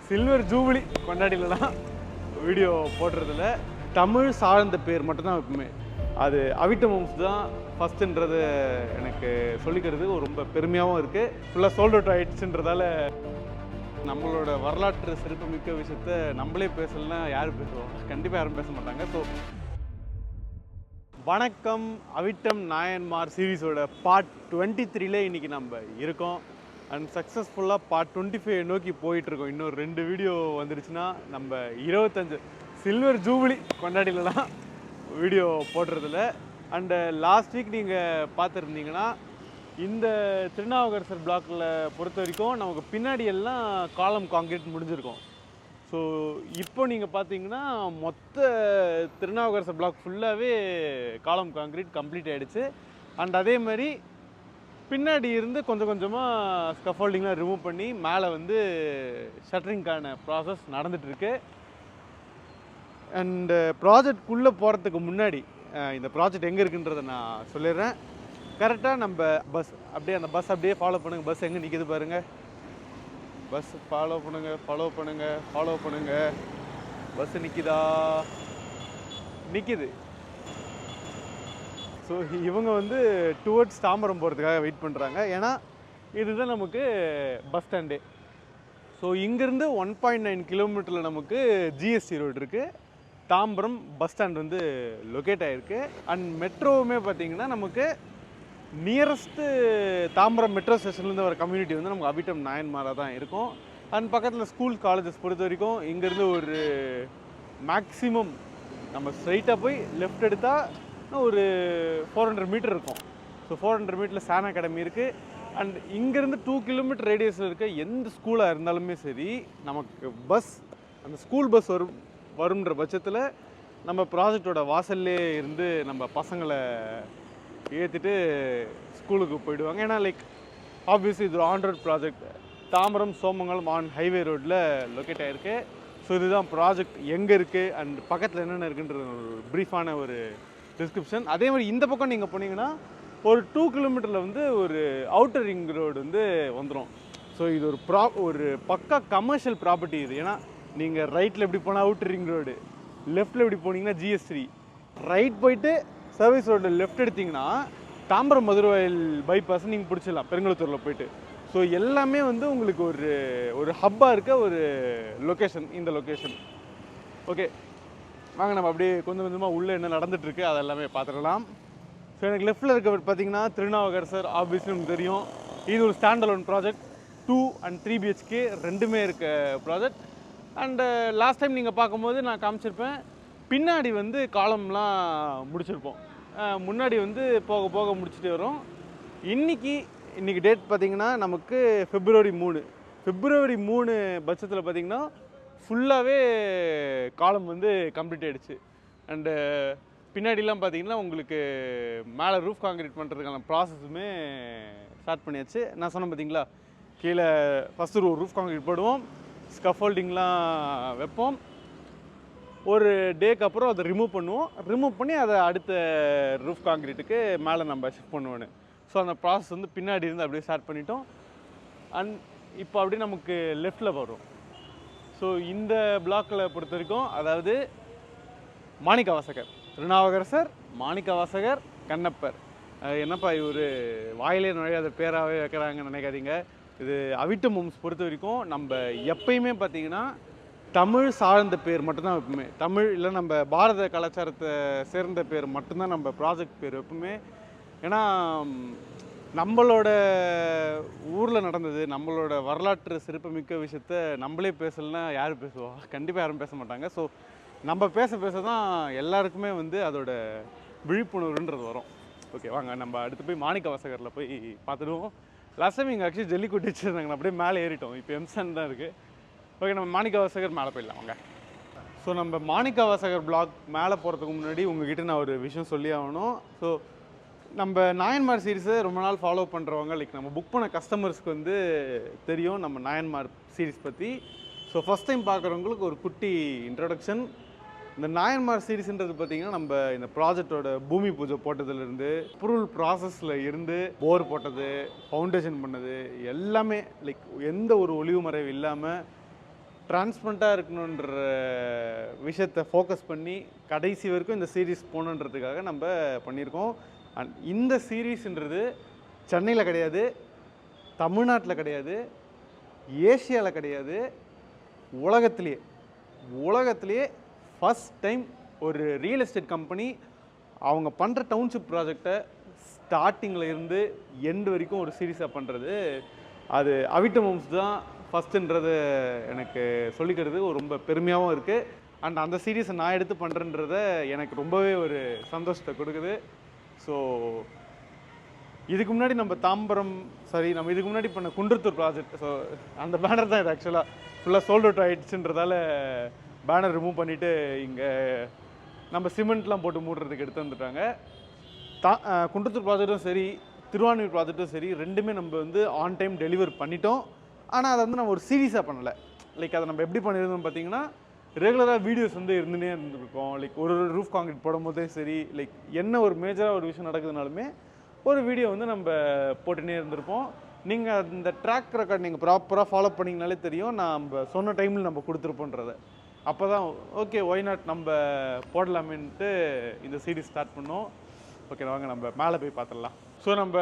Silver jubilee கொண்டாடிலாம் video போடுறதில்ல. தமிழ் சார்ந்த பேர் மட்டும்தான் எப்பவுமே. அது அவிட்ட மோம்ஸ் தான் ஃபஸ்ட்டுன்றது எனக்கு சொல்லிக்கிறது ரொம்ப பெருமையாகவும் இருக்குது. ஃபுல்லாக சோல்ட் அவுட் ஆகிடுச்சுன்றதால நம்மளோட வரலாற்று சிறப்புமிக்க விஷயத்த நம்மளே பேசலைன்னா யார் பேசுவோம்? கண்டிப்பாக யாரும் பேச மாட்டாங்க. ஸோ வணக்கம், அவிட்டம் நாயன்மார் சீரீஸோட பார்ட் 23ல இன்றைக்கி நம்ம இருக்கோம். அண்ட் சக்ஸஸ்ஃபுல்லாக பார்ட் 25 நோக்கி போயிட்டுருக்கோம். இன்னொரு 2 வீடியோ வந்துடுச்சுன்னா நம்ம 25 சில்வர் ஜூபிலி கொண்டாடிலாம் வீடியோ போடுறதில்ல. அண்டு லாஸ்ட் வீக் நீங்கள் பார்த்துருந்தீங்கன்னா இந்த திருநாவுக்கரசர் பிளாக்கில் பொறுத்த வரைக்கும் நமக்கு பின்னாடி எல்லாம் காலம் காங்கிரீட் முடிஞ்சிருக்கும். ஸோ இப்போ நீங்கள் பார்த்தீங்கன்னா மொத்த திருநாவுக்கரசர் பிளாக் ஃபுல்லாகவே காலம் காங்கிரீட் கம்ப்ளீட் ஆகிடுச்சு. அண்ட் அதே மாதிரி பின்னாடி இருந்து கொஞ்சம் கொஞ்சமாக ஸ்கஃபோல்டிங்லாம் ரிமூவ் பண்ணி மேலே வந்து ஷட்டரிங்கான ப்ராசஸ் நடந்துகிட்ருக்கு. அண்டு ப்ராஜெக்ட்குள்ளே போகிறதுக்கு முன்னாடி இந்த ப்ராஜெக்ட் எங்கே இருக்குன்றதை நான் சொல்லிடுறேன். கரெக்டாக நம்ம பஸ் அப்படியே அந்த பஸ் அப்படியே ஃபாலோ பண்ணுங்கள். பஸ் எங்கே நிற்கிது பாருங்கள். பஸ் ஃபாலோ பண்ணுங்கள். பஸ் நிற்கிதா? நிற்கிது. ஸோ இவங்க வந்து டுவர்ட்ஸ் தாம்பரம் போகிறதுக்காக வெயிட் பண்ணுறாங்க. ஏன்னா இதுதான் நமக்கு பஸ் ஸ்டாண்டு. ஸோ இங்கேருந்து 1.9 கிலோமீட்டரில் நமக்கு ஜிஎஸ்டி ரோடு இருக்குது. தாம்பரம் பஸ் ஸ்டாண்ட் வந்து லொக்கேட் ஆகிருக்கு. அண்ட் மெட்ரோவுமே பார்த்திங்கன்னா நமக்கு நியரஸ்ட்டு தாம்பரம் மெட்ரோ ஸ்டேஷன்லேருந்து வர கம்யூனிட்டி வந்து நமக்கு அவிட்டம் நாயன்மாராக தான் இருக்கும். அண்ட் பக்கத்தில் ஸ்கூல் காலேஜஸ் பொறுத்த வரைக்கும் இங்கேருந்து ஒரு மேக்ஸிமம் நம்ம ஸ்ட்ரைட்டாக போய் லெஃப்ட் எடுத்தால் ஒரு 400 மீட்டர் இருக்கும். ஸோ 400 மீட்டரில் சான் அகாடமி இருக்குது. அண்ட் இங்கேருந்து 2 கிலோமீட்டர் ரேடியஸில் இருக்க எந்த ஸ்கூலாக இருந்தாலுமே சரி, நமக்கு பஸ் அந்த ஸ்கூல் பஸ் வரும்ன்ற பட்சத்தில் நம்ம ப்ராஜெக்டோட வாசல்லே இருந்து நம்ம பசங்களை ஏற்றிட்டு ஸ்கூலுக்கு போயிடுவாங்க. ஏன்னா ஆப்வியஸ்லி இது ஒரு on road project. Tambaram Somangalam on highway ரோட்டில் லொக்கேட் ஆகிருக்கு. ஸோ இதுதான் ப்ராஜெக்ட் எங்கே இருக்குது அண்ட் பக்கத்தில் என்னென்ன இருக்குன்றது ஒரு ப்ரீஃபான ஒரு டிஸ்கிரிப்ஷன். அதே மாதிரி இந்த பக்கம் நீங்கள் போனீங்கன்னா ஒரு 2 கிலோமீட்டரில் வந்து ஒரு அவுட்டர் ரிங் ரோடு வந்து வந்துடும். ஸோ இது ஒரு பக்கா கமர்ஷியல் ப்ராப்பர்ட்டி இது. ஏன்னா நீங்கள் ரைட்டில் எப்படி போனால் அவுட்டர் ரிங் ரோடு, லெஃப்ட்டில் எப்படி போனீங்கன்னா ஜிஎஸ்டி, ரைட் போயிட்டு சர்வீஸ் ரோட்டில் லெஃப்ட் எடுத்திங்கன்னா தாம்பரம் மதுரவாயில் பைபாஸ் நீங்கள் பிடிச்சிடலாம் பெருங்குளத்தூரில் போயிட்டு. ஸோ எல்லாமே வந்து உங்களுக்கு ஒரு ஹப்பாக இருக்க ஒரு லொக்கேஷன் இந்த லொக்கேஷன். ஓகே, வாங்க நம்ம அப்படியே கொஞ்சம் கொஞ்சமாக உள்ளே என்ன நடந்துகிட்ருக்கு அதெல்லாமே பார்த்துடலாம். ஸோ எனக்கு லெஃப்ட்டில் இருக்க பார்த்தீங்கன்னா திருநாவுக்கரசர் ஆப்வியஸ்லி உங்களுக்கு தெரியும். இது ஒரு stand alone project. 2 and 3 BHK ரெண்டுமே இருக்க ப்ராஜெக்ட். அண்டு லாஸ்ட் டைம் நீங்கள் பார்க்கும்போது நான் காமிச்சிருப்பேன், பின்னாடி வந்து காலம்லாம் முடிச்சிருப்போம். முன்னாடி வந்து போக போக முடிச்சுட்டு வரும். இன்றைக்கி டேட் பார்த்திங்கன்னா நமக்கு February 3 பட்சத்தில் பார்த்திங்கன்னா ஃபுல்லாகவே காலம் வந்து கம்ப்ளீட் ஆகிடுச்சு. அண்டு பின்னாடிலாம் பார்த்திங்கன்னா உங்களுக்கு மேலே ரூஃப் காங்கிரீட் பண்ணுறதுக்கான ப்ராசஸுமே ஸ்டார்ட் பண்ணியாச்சு. நான் சொன்னேன் பார்த்திங்களா, கீழே ஃபஸ்ட்டு ஒரு ரூஃப் காங்கிரீட் போடுவோம், ஸ்கஃபோல்டிங்லாம் வைப்போம். ஒரு டேக்கு அப்புறம் அதை ரிமூவ் பண்ணி அதை அடுத்த ரூஃப் காங்கிரீட்டுக்கு மேலே நம்ம ஷிஃப்ட் பண்ணுவோன்னு. ஸோ அந்த ப்ராசஸ் வந்து பின்னாடி இருந்து அப்படியே ஸ்டார்ட் பண்ணிட்டோம். அண்ட் இப்போ அப்படியே நமக்கு லெஃப்டில் வரும். ஸோ இந்த பிளாக்கில் பொறுத்த வரைக்கும் அதாவது மாணிக்கவாசகர், திருநாவுக்கரசர், மாணிக்கவாசகர், கண்ணப்பர். என்னப்பா இவர் வாயிலே நுழையாத பேராகவே வைக்கிறாங்கன்னு நினைக்காதீங்க. இது அவிட்டம் மோம்ஸ் பொறுத்த வரைக்கும் நம்ம எப்பயுமே பார்த்திங்கன்னா தமிழ் சார்ந்த பேர் மட்டும்தான் வைப்போமே. தமிழ் இல்லை நம்ம பாரத கலாச்சாரத்தை சேர்ந்த பேர் மட்டும்தான் நம்ம ப்ராஜெக்ட் பேர் வைப்போமே. ஏன்னா நம்மளோட ஊரில் நடந்தது, நம்மளோட வரலாற்று சிறப்புமிக்க விஷயத்த நம்மளே பேசலைன்னா யார் பேசுவா? கண்டிப்பாக யாரும் பேச மாட்டாங்க. ஸோ நம்ம பேச தான் எல்லாருக்குமே வந்து அதோட விழிப்புணர்வுன்றது வரும். ஓகே, வாங்க நம்ம அடுத்து போய் மாணிக்கவாசகரில் போய் பார்த்துடுவோம். லாஸ்ட் டைம் இங்கே ஆக்சுவலி ஜல்லிக்கட்டு வச்சுருந்தாங்க, நான் அப்படியே மேலே ஏறிட்டோம். இப்போ எம்சன் தான் இருக்குது. ஓகே, நம்ம மாணிக்கவாசகர் மேலே போயிடலாம் வாங்க. ஸோ நம்ம மாணிக்கவாசகர் பிளாக் மேலே போகிறதுக்கு முன்னாடி உங்ககிட்ட நான் ஒரு விஷயம் சொல்லி ஆகணும். ஸோ நம்ம நாயன்மார் சீரீஸை ரொம்ப நாள் ஃபாலோ பண்ணுறவங்க நம்ம புக் பண்ண கஸ்டமர்ஸ்க்கு வந்து தெரியும் நம்ம நாயன்மார் சீரீஸ் பற்றி. ஸோ ஃபஸ்ட் டைம் பார்க்குறவங்களுக்கு ஒரு குட்டி இன்ட்ரடக்ஷன். இந்த நாயன்மார் சீரீஸ்ன்றது பார்த்திங்கன்னா நம்ம இந்த ப்ராஜெக்டோட பூமி பூஜை போட்டதுலேருந்து அப்ரூவல் ப்ராசஸில் இருந்து போர் போட்டது, ஃபவுண்டேஷன் பண்ணது எல்லாமே எந்த ஒரு ஒளிவு மறைவு இல்லாமல் டிரான்ஸ்பரண்ட்டாக இருக்கணுன்ற விஷயத்தை ஃபோக்கஸ் பண்ணி கடைசி வரைக்கும் இந்த சீரீஸ் போகணுன்றதுக்காக நம்ம பண்ணியிருக்கோம். அண்ட் இந்த சீரீஸ்ன்றது சென்னையில் கிடையாது, தமிழ்நாட்டில் கிடையாது, ஏஷியாவில் கிடையாது, உலகத்திலேயே ஃபஸ்ட் டைம் ஒரு ரியல் எஸ்டேட் கம்பெனி அவங்க பண்ணுற டவுன்ஷிப் ப்ராஜெக்டை ஸ்டார்டிங்கில் இருந்து எண்டு வரைக்கும் ஒரு சீரீஸாக பண்ணுறது, அது அவிட்டம் ஹோம்ஸ் தான் ஃபஸ்ட்டுன்றது எனக்கு சொல்லிக்கிறது ரொம்ப பெருமையாகவும் இருக்குது. அண்ட் அந்த சீரீஸை நான் எடுத்து பண்ணுறேன்றத எனக்கு ரொம்பவே ஒரு சந்தோஷத்தை கொடுக்குது. ஸோ இதுக்கு முன்னாடி நம்ம நம்ம இதுக்கு முன்னாடி பண்ண குன்றத்தூர் ப்ராஜெக்ட், ஸோ அந்த பேனர் தான் இது ஆக்சுவலாக ஃபுல்லாக சோல்ட் அவுட் ஆகிடுச்சுன்றதால பேனர் ரிமூவ் பண்ணிவிட்டு இங்கே நம்ம சிமெண்ட்லாம் போட்டு மூடுறதுக்கு எடுத்து வந்துட்டாங்க. குன்றத்தூர் ப்ராஜெக்டும் சரி, திருவான்மியூர் ப்ராஜெக்டும் சரி, ரெண்டுமே நம்ம வந்து ஆன் டைம் டெலிவர் பண்ணிட்டோம். ஆனால் அதை வந்து நம்ம ஒரு சீரீஸாக பண்ணலை. லைக் அதை நம்ம எப்படி பண்ணியிருந்தோம் பார்த்தீங்கன்னா, ரெகுலராக வீடியோஸ் வந்து இருந்துனே இருந்திருக்கோம். லைக் ஒரு ரூஃப் காங்கிரீட் போடும்போதே சரி, லைக் என்ன ஒரு மேஜராக ஒரு விஷயம் நடக்குதுனாலுமே ஒரு வீடியோ வந்து நம்ம போட்டுனே இருந்திருப்போம். நீங்கள் அந்த ட்ராக் ரெக்கார்ட் நீங்கள் ப்ராப்பராக ஃபாலோ பண்ணிங்கனாலே தெரியும் நம்ம சொன்ன டைமில் நம்ம கொடுத்துருப்போன்றதை. அப்போ தான் ஓகே ஒய் நாட் நம்ம போடலாமேன்ட்டு இந்த சீரீஸ் ஸ்டார்ட் பண்ணோம். ஓகே வாங்க நம்ம மேலே போய் பார்த்துடலாம். ஸோ நம்ம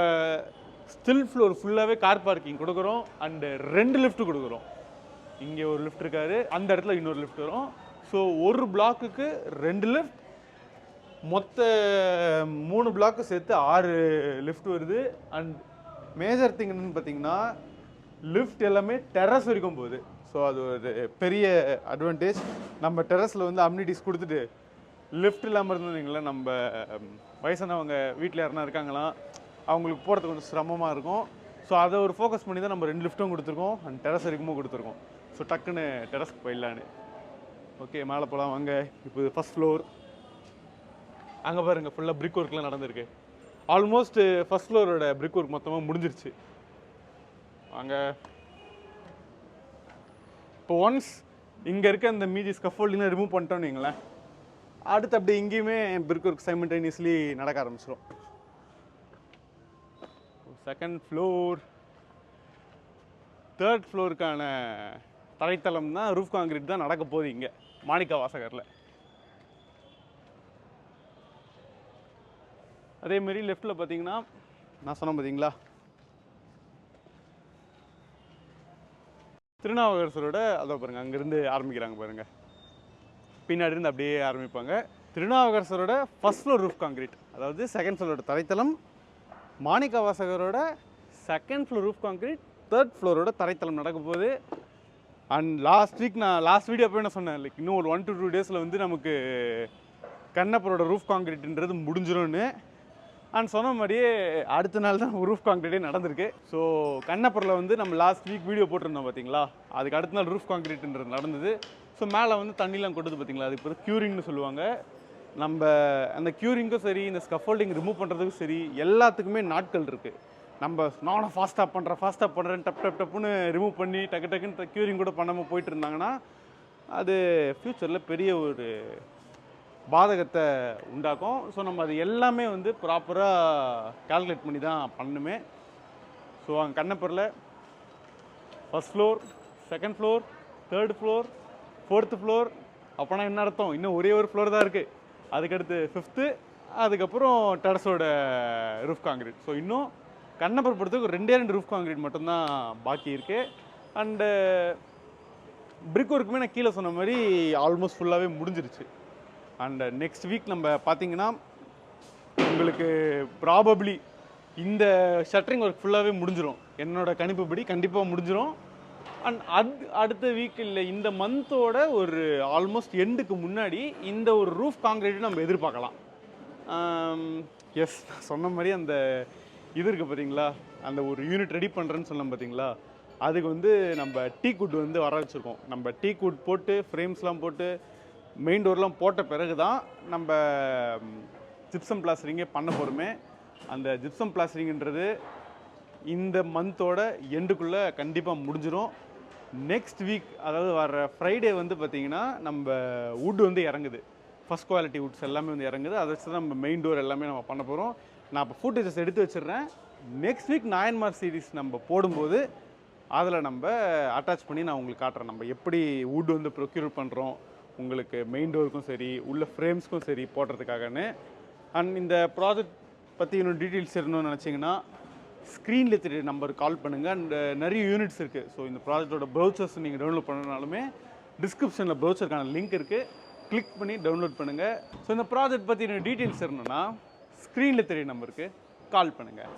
ஸ்டில் ஃப்ளோர் ஃபுல்லாகவே கார் பார்க்கிங் கொடுக்குறோம். அண்டு 2 லிஃப்ட் கொடுக்குறோம். இங்கே ஒரு லிஃப்ட் இருக்காரு, அந்த இடத்துல இன்னொரு லிஃப்ட் வரும். ஸோ ஒரு பிளாக்குக்கு 2 லிஃப்ட், மொத்த 3 பிளாக்கு சேர்த்து 6 லிஃப்ட் வருது. அண்ட் மேஜர் திங் என்னன்னு பார்த்தீங்கன்னா, லிஃப்ட் எல்லாமே டெரஸ் வரைக்கும் போகுது. ஸோ அது ஒரு பெரிய அட்வான்டேஜ். நம்ம டெரஸில் வந்து அம்யூனிட்டிஸ் கொடுத்துட்டு லிஃப்ட் இல்லாமல் இருந்தீங்களா, நம்ம வயசானவங்க வீட்டில் யாருனா இருக்காங்களாம், அவங்களுக்கு போகிறதுக்கு கொஞ்சம் சிரமமாக இருக்கும். ஸோ அதை ஒரு ஃபோக்கஸ் பண்ணி தான் நம்ம 2 லிஃப்ட்டும் கொடுத்துருக்கோம் அண்ட் டெரஸ் வரைக்கும் கொடுத்துருக்கோம். ஸோ டக்குன்னு டெரஸ்க்கு போயிடலான்னு. ஓகே மேலே போகலாம் வாங்க. இப்போ ஃபஸ்ட் ஃப்ளோர் அங்கே பாருங்கள், ஃபுல்லாக பிரிக் ஒர்க்லாம் நடந்திருக்கு. ஆல்மோஸ்ட் ஃபஸ்ட் ஃப்ளோரோட பிரிக் ஒர்க் மொத்தமாக முடிஞ்சிருச்சு. அங்கே இப்போ ஒன்ஸ் இங்கே இருக்க அந்த மீதி ஸ்கஃபோல்டிங்லாம் ரிமூவ் பண்ணிட்டோன்னு வைங்களேன், அடுத்து அப்படி இங்கேயுமே பிரிக் ஒர்க் சைமல்டேனியஸ்லி நடக்க ஆரம்பிச்சிடும். செகண்ட் ஃப்ளோர், தேர்ட் ஃப்ளோருக்கான தரைத்தளம் தான் ரூஃப் காங்கிரீட் தான் நடக்க போகுது இங்கே மாணிக்க வாசகரில். அதேமாரி லெஃப்டில் பார்த்தீங்கன்னா நான் சொன்னேன் பார்த்தீங்களா, திருநாவுக்கரசரோட அதை பாருங்கள், அங்கேருந்து ஆரம்பிக்கிறாங்க பாருங்கள், பின்னாடி இருந்து அப்படியே ஆரம்பிப்பாங்க. திருநாவுக்கரசரோட ஃபஸ்ட் ஃப்ளோர் ரூஃப் காங்கிரீட், அதாவது செகண்ட் ஃப்ளோரோட தரைத்தளம், மாணிக்க வாசகரோட second floor roof concrete, third ஃப்ளோரோட தரைத்தளம் நடக்க போகுது. அண்ட் நான் லாஸ்ட் வீடியோ போய் என்ன சொன்னேன், லைக் இன்னும் ஒரு 1 to 2 டேஸில் வந்து நமக்கு கண்ணப்பரோட ரூஃப் காங்கிரீட்ன்றது முடிஞ்சிடும்னு. அண்ட் சொன்ன மாதிரியே அடுத்த நாள் தான் ரூஃப் காங்கிரீட்டே நடந்திருக்கு. ஸோ கண்ணப்பரில் வந்து நம்ம லாஸ்ட் வீக் வீடியோ போட்டிருந்தோம் பார்த்தீங்களா, அதுக்கு அடுத்த நாள் ரூஃப் காங்கிரீட்ன்றது நடந்தது. ஸோ மேலே வந்து தண்ணிலாம் கொட்டுது பார்த்தீங்களா, அது இப்போ க்யூரிங்னு சொல்லுவாங்க. நம்ம அந்த க்யூரிங்கும் சரி, இந்த ஸ்கஃபோல்டிங் ரிமூவ் பண்ணுறதுக்கும் சரி, எல்லாத்துக்குமே நாட்கள் இருக்குது. நம்ம நானும் ஃபாஸ்ட்டாக பண்ணுறேன் டப்புன்னு ரிமூவ் பண்ணி டக்குன்னு க்யூரிங் கூட பண்ணாமல் போயிட்டு இருந்தாங்கன்னா அது ஃப்யூச்சரில் பெரிய ஒரு பாதகத்தை உண்டாக்கும். ஸோ நம்ம அது எல்லாமே வந்து ப்ராப்பராக கால்குலேட் பண்ணி தான் பண்ணணுமே. ஸோ அங்கே கண்ணப்பரில் first floor, second floor, third floor, fourth floor, அப்போனா என்ன அர்த்தம், இன்னும் ஒரே ஒரு ஃப்ளோர் தான் இருக்குது. அதுக்கடுத்து 5th, அதுக்கப்புறம் டெரஸோட ரூஃப் காங்கிரீட். ஸோ இன்னும் கண்ணப்பர் பொறுத்தவரைக்கும் 2 ரூஃப் காங்கிரீட் மட்டும்தான் பாக்கி இருக்குது. அண்டு பிரிக் ஒர்க்குமே நான் கீழே சொன்ன மாதிரி ஆல்மோஸ்ட் ஃபுல்லாகவே முடிஞ்சிருச்சு. அண்ட் நெக்ஸ்ட் வீக் நம்ம பார்த்தீங்கன்னா உங்களுக்கு ப்ராபப்ளி இந்த ஷட்டரிங் ஒர்க் ஃபுல்லாகவே முடிஞ்சிடும். என்னோடய கணிப்புப்படி கண்டிப்பாக முடிஞ்சிடும். அண்ட் அடுத்த வீக் இல்லை இந்த மந்தோட ஒரு ஆல்மோஸ்ட் எண்டுக்கு முன்னாடி இந்த ஒரு ரூஃப் காங்கிரீட் நம்ம எதிர்பார்க்கலாம். எஸ், சொன்ன மாதிரி அந்த இது இருக்குது பார்த்தீங்களா, அந்த ஒரு யூனிட் ரெடி பண்ணுறேன்னு சொன்னோம் பார்த்தீங்களா, அதுக்கு வந்து நம்ம டீக்குட் வந்து வர வச்சுருக்கோம். நம்ம டீக்குட் போட்டு ஃப்ரேம்ஸ்லாம் போட்டு மெயின் டோர்லாம் போட்ட பிறகு தான் நம்ம ஜிப்சம் பிளாஸ்டரிங்கே பண்ண போகிறோமே. அந்த ஜிப்சம் பிளாஸ்டரிங்கிறது இந்த மந்தோட எண்டுக்குள்ளே கண்டிப்பாக முடிஞ்சிடும். நெக்ஸ்ட் வீக், அதாவது வர ஃப்ரைடே வந்து பார்த்திங்கன்னா நம்ம வுட் வந்து இறங்குது, ஃபஸ்ட் குவாலிட்டி வுட்ஸ் எல்லாமே வந்து இறங்குது. அதை வச்சு தான் நம்ம மெயின் டோர் எல்லாமே நம்ம பண்ண போகிறோம். நான் இப்போ ஃபுட்டேஜஸ் எடுத்து வச்சிடுறேன். நெக்ஸ்ட் வீக் நாயன்மார் சீரீஸ் நம்ம போடும்போது அதில் நம்ம அட்டாச் பண்ணி நான் உங்களுக்கு காட்டுறேன் நம்ம எப்படி வுட் வந்து ப்ரொக்யூர் பண்ணுறோம் உங்களுக்கு மெயின் டோருக்கும் சரி உள்ள ஃப்ரேம்ஸ்க்கும் சரி போடுறதுக்காகன்னு. அண்ட் இந்த ப்ராஜெக்ட் பற்றி இன்னும் டீட்டெயில்ஸ் இருக்கணும்னு நினச்சிங்கன்னா ஸ்க்ரீனில் தெரிய நம்பர் கால் பண்ணுங்கள். அண்ட் நிறைய யூனிட்ஸ் இருக்குது. ஸோ இந்த ப்ராஜெக்டோட ப்ரௌச்சர்ஸ் நீங்கள் டவுன்லோட் பண்ணனாலுமே டிஸ்கிரிப்ஷனில் ப்ரௌச்சருக்கான லிங்க் இருக்குது, கிளிக் பண்ணி டவுன்லோட் பண்ணுங்கள். ஸோ இந்த ப்ராஜெக்ட் பற்றி இன்னும் டீட்டெயில்ஸ் இருக்கணும்னா ஸ்க்ரீனில் தெரிய நம்பருக்கு கால் பண்ணுங்கள்.